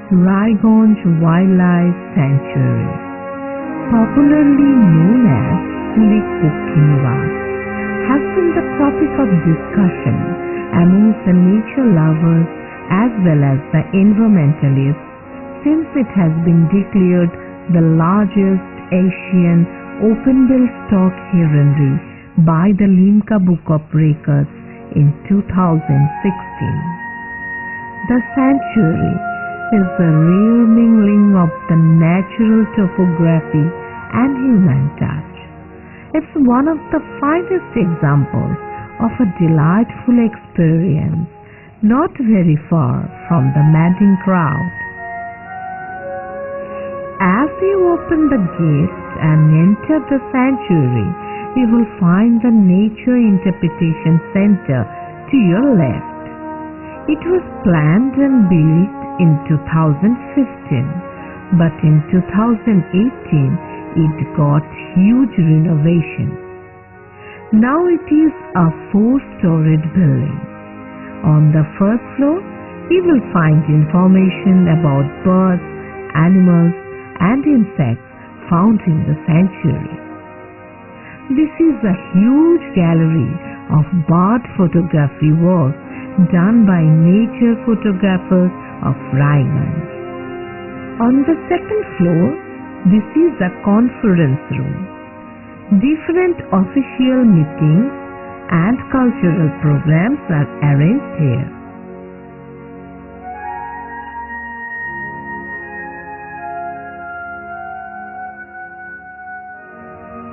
Raiganj Wildlife Sanctuary, popularly known as Kulik, has been the topic of discussion amongst the nature lovers as well as the environmentalists since it has been declared the largest Asian open-billed stock heronry by the Limca Book of Records in 2016. The sanctuary is the rare mingling of the natural topography and human touch. It's one of the finest examples of a delightful experience, not very far from the madding crowd. As you open the gates and enter the sanctuary, you will find the Nature Interpretation Center to your left. It was planned and built in 2015, but in 2018 it got huge renovation. Now it is a 4-storied building. On the first floor, you will find information about birds, animals, and insects found in the sanctuary. This is a huge gallery of bird photography work done by nature photographers of Raiganj. On the second floor, this is a conference room. Different official meetings and cultural programs are arranged here.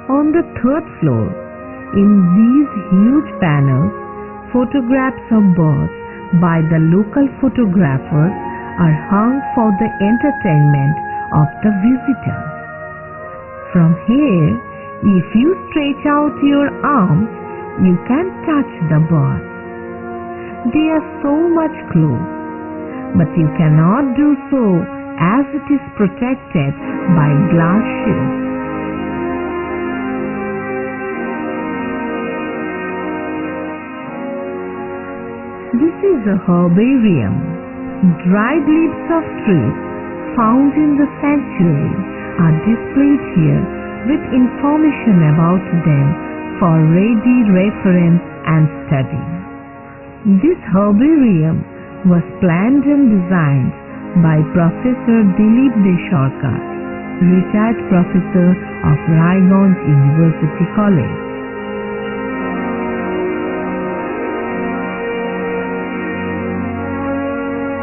On the third floor, in these huge panels, photographs of birds by the local photographers are hung for the entertainment of the visitors. From here, if you stretch out your arms, you can touch the birds. They are so much close, but you cannot do so as it is protected by glass shields. This is a herbarium. Dried leaves of trees found in the sanctuary are displayed here with information about them for ready reference and study. This herbarium was planned and designed by Professor Dilip Desarkar, retired professor of Raiganj University College.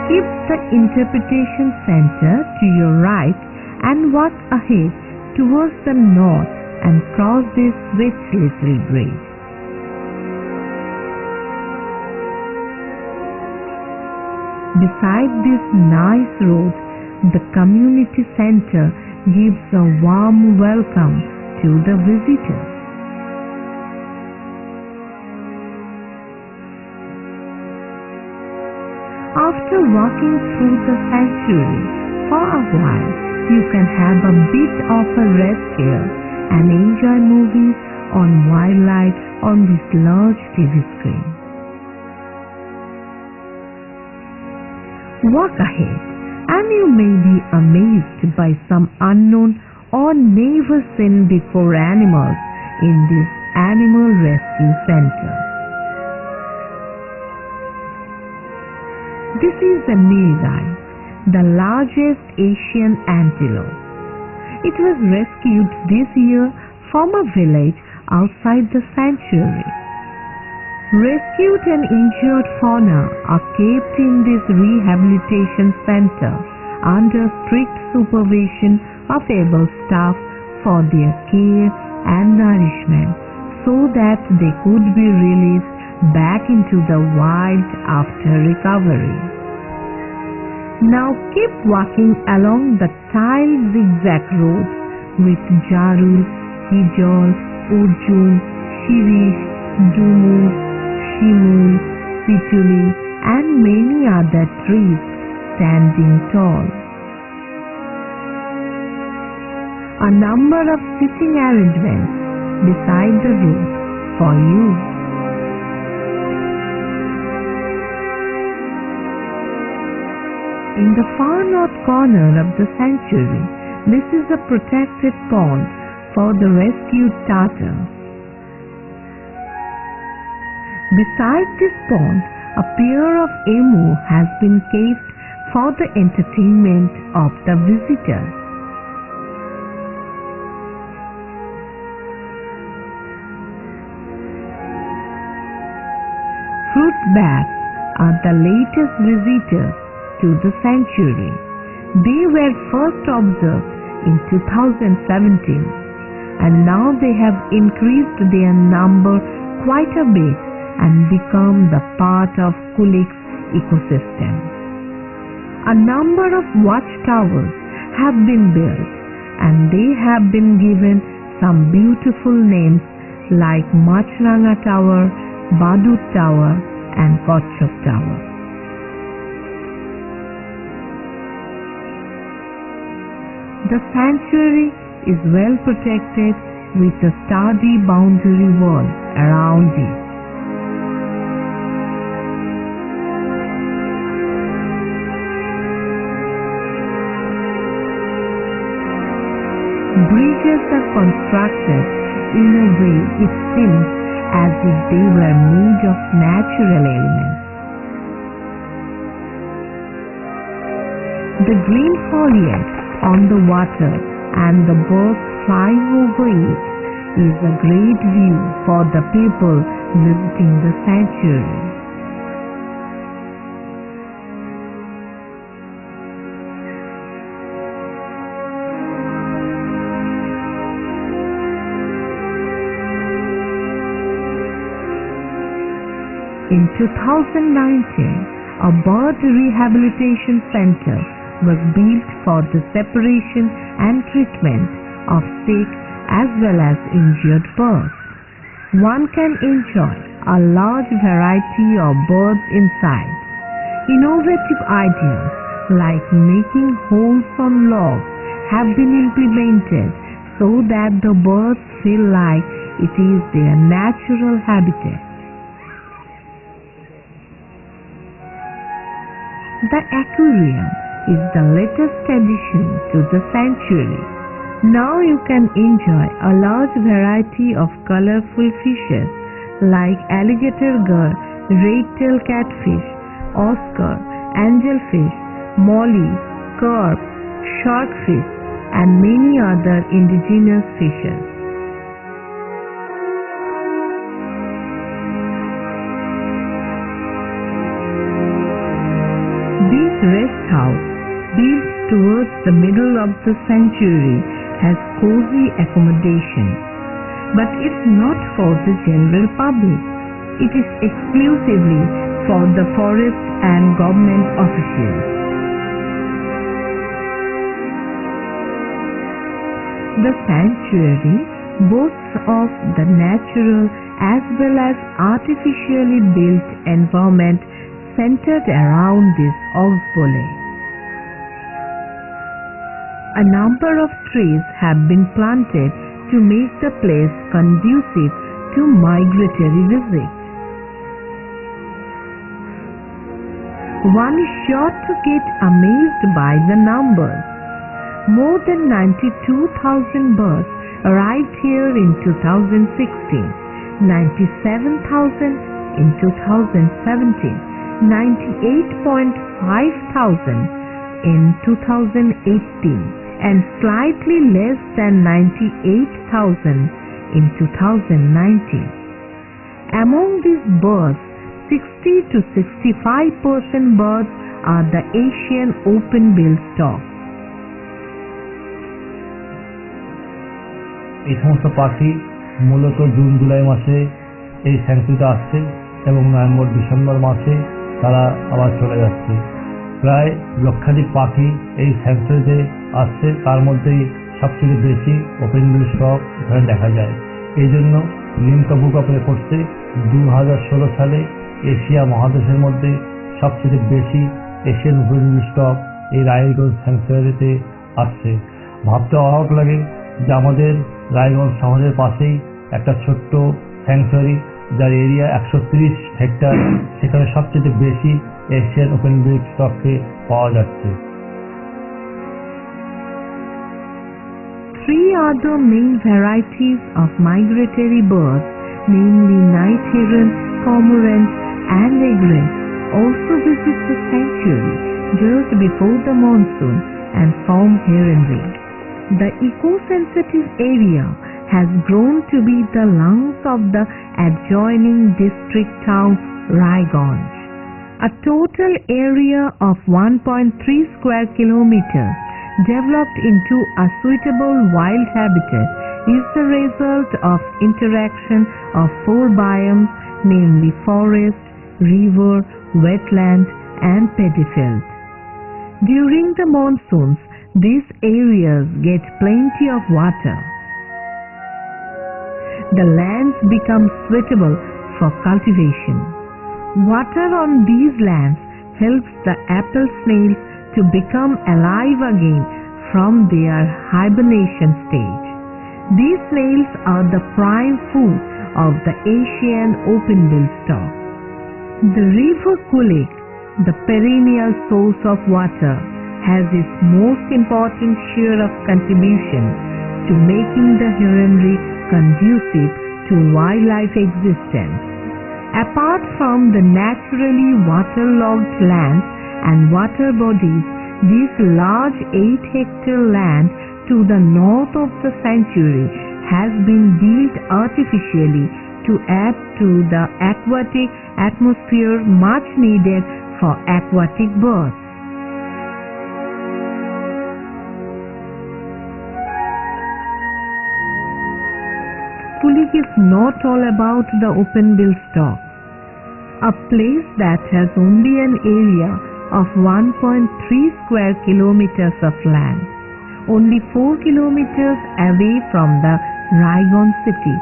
Keep the interpretation center to your right and walk ahead towards the north and cross this sweet little bridge. Beside this nice road, the community center gives a warm welcome to the visitors. After walking through the sanctuary for a while, you can have a bit of a rest here and enjoy movies on wildlife on this large TV screen. Walk ahead and you may be amazed by some unknown or never seen before animals in this animal rescue center. This is the nilgai, the largest Asian antelope. It was rescued this year from a village outside the sanctuary. Rescued and injured fauna are kept in this rehabilitation center under strict supervision of able staff for their care and nourishment so that they could be released back into the wild after recovery. Now keep walking along the tiled zigzag road with jarul, hijol, urjun, shirish, dumu, shimun, pituli and many other trees standing tall. A number of sitting arrangements beside the road for you. In the far north corner of the sanctuary, this is a protected pond for the rescued Tata. Beside this pond, a pair of emu has been caged for the entertainment of the visitors. Fruit bats are the latest visitors to the sanctuary. They were first observed in 2017 and now they have increased their number quite a bit and become the part of Kulik's ecosystem. A number of watchtowers have been built and they have been given some beautiful names like Machranga Tower, Badut Tower and Kotchop Tower. The sanctuary is well protected with a sturdy boundary wall around it. Bridges are constructed in a way it seems as if they were made of natural elements. The green foliage on the water and the birds flying over it is a great view for the people visiting the sanctuary. In 2019, a bird rehabilitation center was built for the separation and treatment of sick as well as injured birds. One can enjoy a large variety of birds inside. Innovative ideas like making holes on logs have been implemented so that the birds feel like it is their natural habitat. The aquarium is the latest addition to the sanctuary. Now you can enjoy a large variety of colorful fishes like alligator gar, red-tailed catfish, Oscar, angelfish, molly, carp, sharkfish, and many other indigenous fishes. This rest house, built towards the middle of the sanctuary, has cozy accommodation, but it's not for the general public. It is exclusively for the forest and government officials. The sanctuary boasts of the natural as well as artificially built environment centered around this oxbow. A number of trees have been planted to make the place conducive to migratory visits. One is sure to get amazed by the numbers. More than 92,000 birds arrived here in 2016, 97,000 in 2017, 98.5 thousand in 2018 and slightly less than 98,000 in 2019. Among these birds, 60 to 65% birds are the Asian open-billed stock. এই সমস্ত পাখি মূলত June July মাসে এই স্যাংচুরিতে আসছে এবং November December মাসে তারা আবার চলে যাচ্ছে। প্রায় লক্ষাধিক পাখি এই স্যাংচুরিতে আসছে, তার মধ্যেই সবচেয়ে বেশি ওপেন বিল স্টক এখানে দেখা যায়। এই জন্য লিমকা বুক অফ রেকর্ডসে 2016 সালে এশিয়া মহাদেশের মধ্যে সবচেয়ে বেশি এশিয়ান ওপেন বিল স্টক এই রায়গঞ্জ স্যাংচুরিতে আসছে। ভাবতে অবাক লাগে যে আমাদের রায়গঞ্জ শহরের পাশেই একটা ছোট্ট স্যাংচুরি যার এরিয়া 130 হেক্টর, সেখানে সবচেয়ে বেশি এশিয়ান ওপেন বিল স্টকে পাওয়া যাচ্ছে। Three other main varieties of migratory birds, namely night heron, cormorant, and egret, also visit the sanctuary just before the monsoon and form heronry. The eco-sensitive area has grown to be the lungs of the adjoining district town Raiganj. A total area of 1.3 square kilometers developed into a suitable wild habitat is the result of interaction of four biomes, namely forest, river, wetland, and paddy field. During the monsoons, these areas get plenty of water. The lands become suitable for cultivation. Water on these lands helps the apple snails to become alive again from their hibernation stage. These snails are the prime food of the Asian open-bill stork. The river Kulik, the perennial source of water, has its most important share of contribution to making the heronry conducive to wildlife existence. Apart from the naturally waterlogged lands and water bodies, this large 8-hectare land to the north of the sanctuary has been built artificially to add to the aquatic atmosphere much needed for aquatic birds. Kulik is not all about the open-bill stork. A place that has only an area of 1.3 square kilometers of land, only 4 kilometers away from the Raiganj city.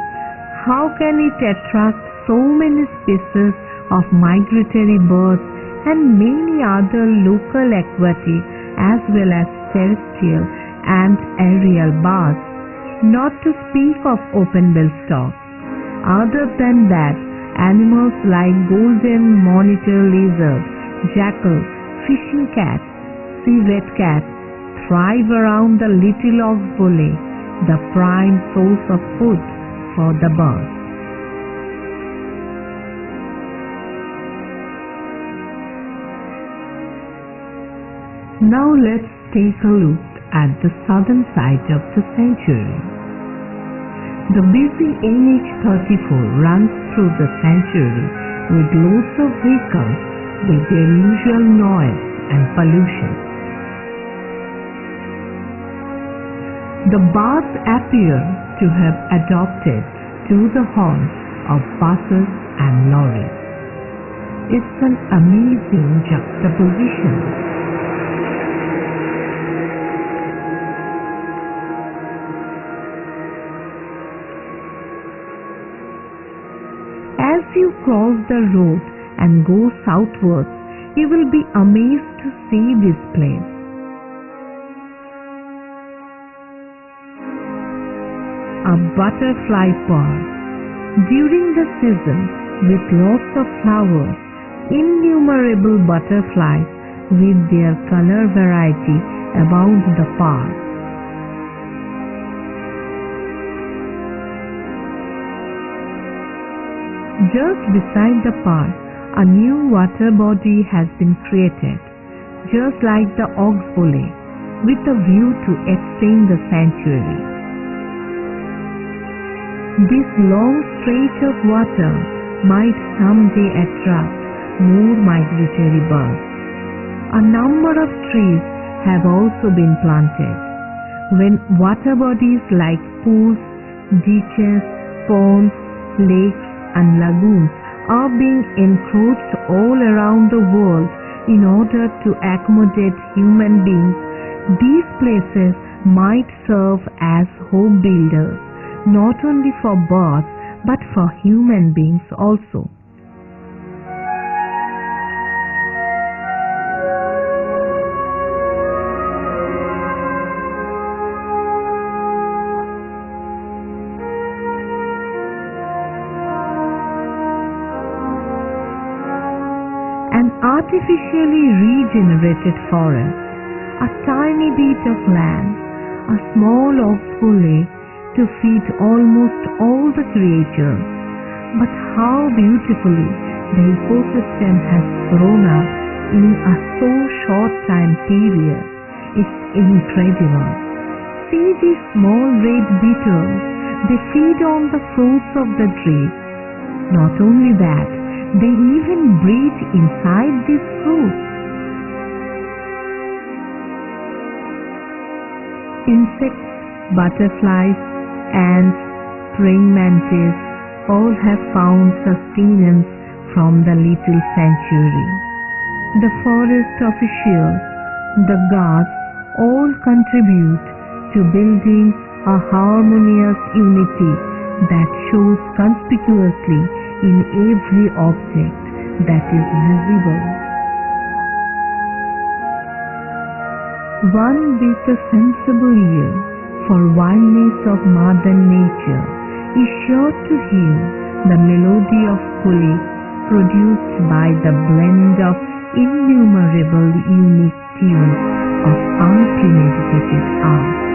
How can it attract so many species of migratory birds and many other local aquatic as well as terrestrial and aerial birds, not to speak of open-bill storks? Other than that, animals like golden monitor lizard, jackal, fishing cat, civet cat thrive around the little oxbow, the prime source of food for the birds. Now let's take a look at the southern side of the sanctuary. The busy NH34 runs through the sanctuary with loads of vehicles with their usual noise and pollution. The birds appear to have adopted to the horns of buses and lorries. It's an amazing juxtaposition. As you cross the road and go southwards, you will be amazed to see this place. A butterfly park. During the season, with lots of flowers, innumerable butterflies with their color variety abound the park. Just beside the park, a new water body has been created, just like the oxbow, with a view to extend the sanctuary. This long stretch of water might someday attract more migratory birds. A number of trees have also been planted. When water bodies like pools, ditches, ponds, lakes, and lagoons are being encroached all around the world in order to accommodate human beings, these places might serve as home builders, not only for birds but for human beings also. An artificially regenerated forest, a tiny bit of land, a small oxbow lake to feed almost all the creatures. But how beautifully the ecosystem has grown up in a so short time period. It's incredible. See these small red beetles. They feed on the fruits of the trees. Not only that, they even breathe inside these fruits. Insects, butterflies, ants, praying mantis all have found sustenance from the little sanctuary. The forest officials, the gods, all contribute to building a harmonious unity that shows conspicuously in every object that is visible. One with a sensible ear for oneness of Mother Nature is sure to hear the melody of Kulik produced by the blend of innumerable unique tunes of unpremeditated art.